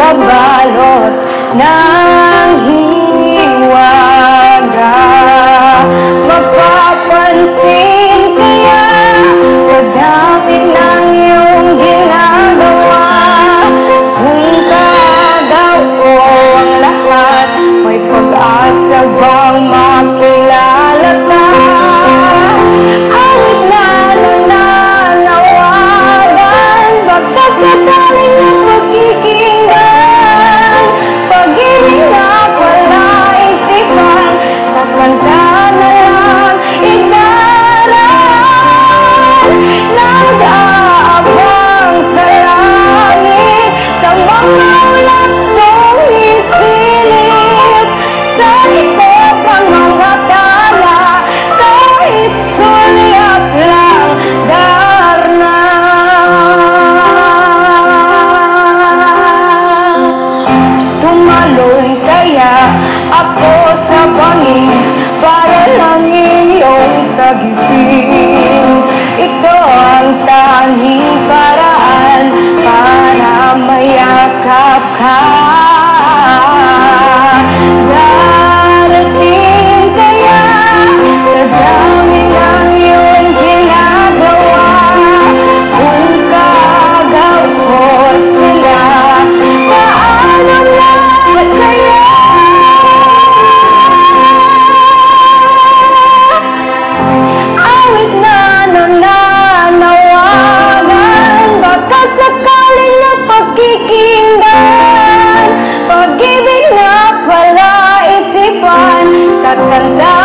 nakabalot ng hiwaga. Mapapansin kaya sa dami ng iyong ginagawa, kung kagaw ko ang lahat, may pag-asa bang makilala ka? Awit na nananawagan, baka sakaling na pagkikinggan, pag-ibig na pala isipan, sa kanta na lang idaran. Nag-aabang sa langit, sa mga ulap sumisilip, sa likod ng mga tala, kahit sulyap lang darna. Tumalon kaya ako sa bangin para lang iyong sagipin. Ito ang tanging paraan para mayakap ka. Darating kaya sa dami ng iyong ginagawa, kung kagaw ko sila, paano na kaya? Awit na nananawagan, baka sakaling na pagkikinggan, pag-ibig na pala isipan, sa kanta